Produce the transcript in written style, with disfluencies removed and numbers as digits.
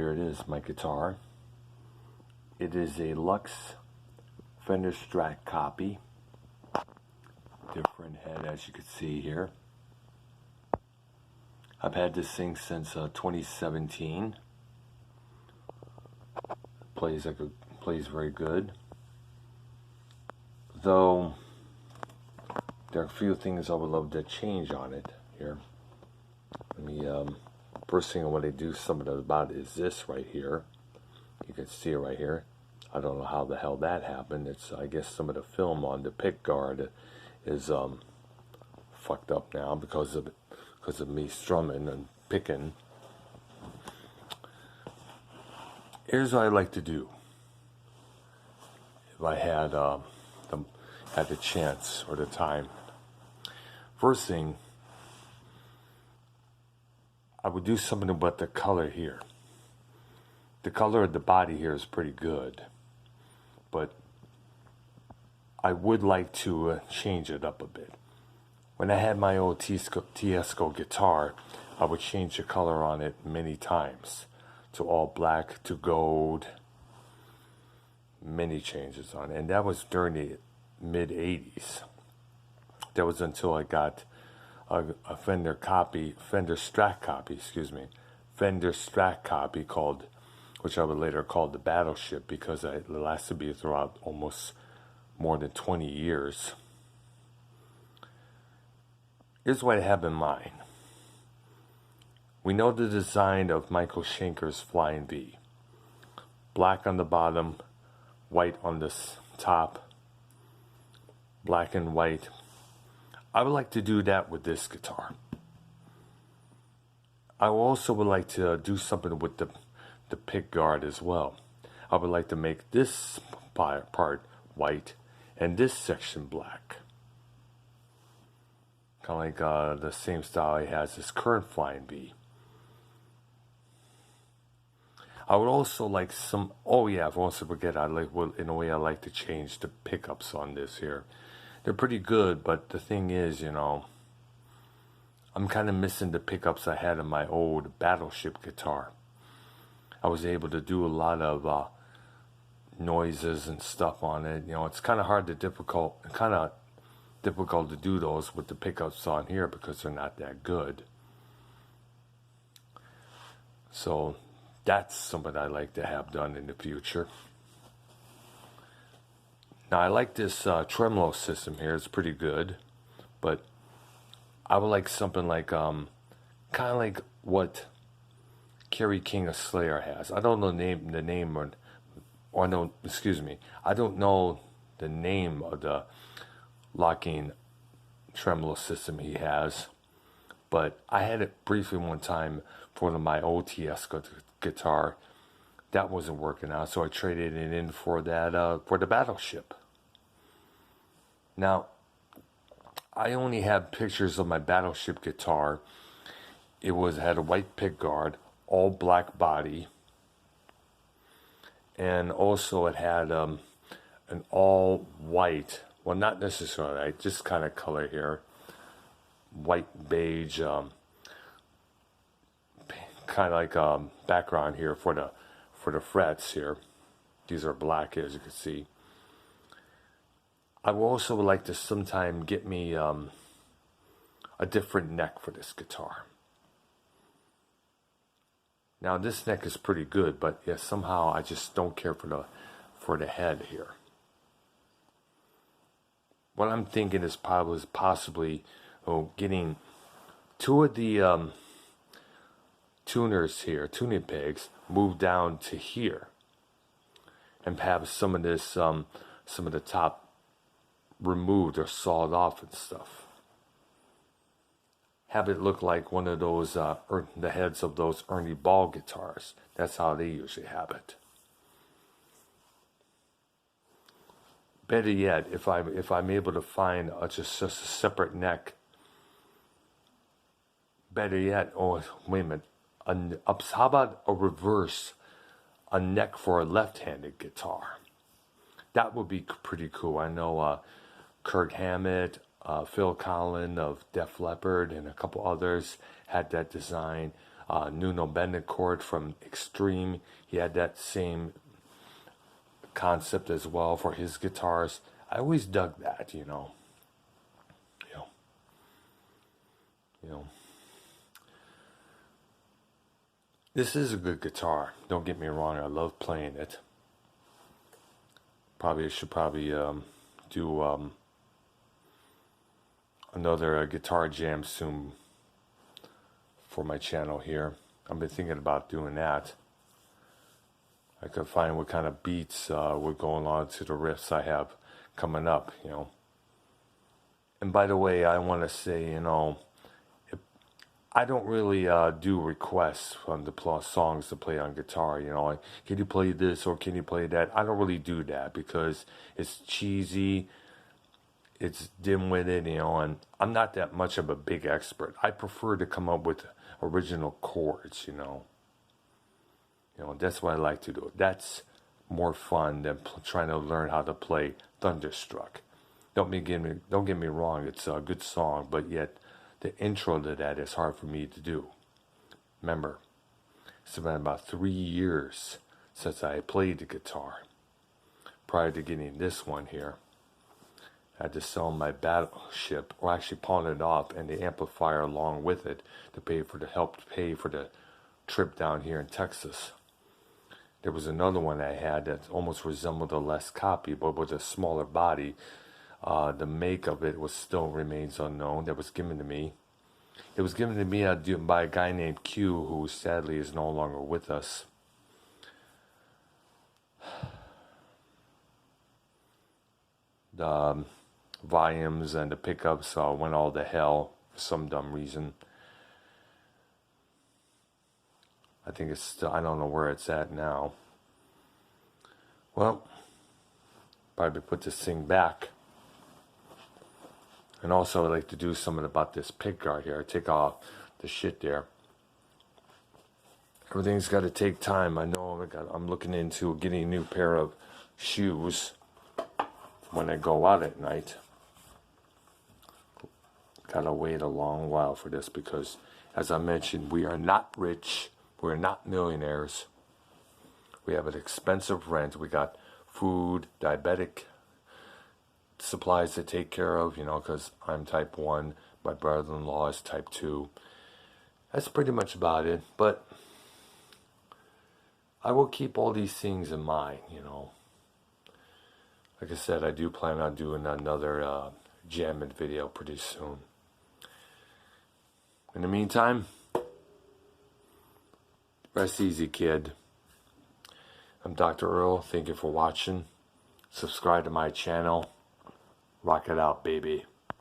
Here it is, my guitar. It is a Lux Fender Strat copy. Different head, as you can see here. I've had this thing since 2017. Plays very good. Though there are a few things I would love to change on it here. Let me first thing I want to do something about is this right here. You can see it right here. I don't know how the hell that happened. It's, I guess, some of the film on the pick guard is fucked up now because of me strumming and picking. Here's what I like to do. If I had the chance or the time. First thing, I would do something about the color here. The color of the body here is pretty good, but I would like to change it up a bit. When I had my old Teisco guitar, I would change the color on it many times to all black, to gold, many changes on it. And that was during the mid-80s. That was until I got a Fender Strat copy called, which I would later call the Battleship, because it lasted me throughout almost more than 20 years. Here's what I have in mind. We know the design of Michael Schenker's Flying V. Black on the bottom, white on the top, black and white. I would like to do that with this guitar. I also would like to do something with the pick guard as well. I would like to make this part white and this section black. Kind of like the same style he has his current Flying V. I would also like some, oh yeah, I've also forget, in a way I like to change the pickups on this here. They're pretty good, but the thing is, you know, I'm kind of missing the pickups I had in my old Battleship guitar. I was able to do a lot of noises and stuff on it. You know, it's kind of difficult to do those with the pickups on here because they're not that good. So that's something I like to have done in the future. Now, I like this tremolo system here. It's pretty good. But I would like something like, kind of like what Kerry King of Slayer has. I don't know I don't know the name of the locking tremolo system he has. But I had it briefly one time for my old Teisco guitar. That wasn't working out, so I traded it in for that for the Battleship. Now, I only have pictures of my Battleship guitar. It had a white pick guard, all black body, and also it had an all white, well, not necessarily white, just kind of color here, white beige, kind of like background here for the frets here. These are black, as you can see. I would also like to sometime get me a different neck for this guitar. Now this neck is pretty good, but yeah, somehow I just don't care for the head here. What I'm thinking is possibly getting two of the tuners here, tuning pegs, moved down to here, and have some of this, some of the top removed or sawed off and stuff. Have it look like one of those, the heads of those Ernie Ball guitars. That's how they usually have it. Better yet, if I'm able to find just a separate neck. Better yet, oh wait a minute, how about a reverse, a neck for a left-handed guitar? That would be pretty cool. I know Kirk Hammett, Phil Collen of Def Leppard, and a couple others had that design. Nuno Bettencourt from Extreme, he had that same concept as well for his guitars. I always dug that, you know. You know. You know. This is a good guitar. Don't get me wrong. I love playing it. Should do another guitar jam soon for my channel here. I've been thinking about doing that. I could find what kind of beats would go along to the riffs I have coming up, you know. And by the way, I want to say, you know, I don't really do requests from the songs to play on guitar, you know, like, can you play this or can you play that? I don't really do that because it's cheesy, it's dim-witted, you know, and I'm not that much of a big expert. I prefer to come up with original chords, you know. You know, that's what I like to do. That's more fun than trying to learn how to play Thunderstruck. Don't get me wrong, it's a good song, but yet the intro to that is hard for me to do. Remember, it's been about 3 years since I played the guitar. Prior to getting this one here, I had to sell my Battleship, or actually pawn it off, and the amplifier along with it to help pay for the trip down here in Texas. There was another one I had that almost resembled a Les Copy, but with a smaller body. The make of it still remains unknown. That was given to me. It was given to me by a guy named Q, who sadly is no longer with us. The volumes and the pickups went all to hell for some dumb reason. I think it's still, I don't know where it's at now. Well, probably put this thing back. And also I'd like to do something about this pick guard here. I take off the shit there. Everything's got to take time. I know I'm looking into getting a new pair of shoes when I go out at night. Gotta wait a long while for this because, as I mentioned, we are not rich. We're not millionaires. We have an expensive rent. We got food, diabetic supplies to take care of, you know, because I'm type 1. My brother-in-law is type 2. That's pretty much about it. But I will keep all these things in mind, you know. Like I said, I do plan on doing another jamming video pretty soon. In the meantime, rest easy, kid. I'm Dr. Earl. Thank you for watching. Subscribe to my channel. Rock it out, baby.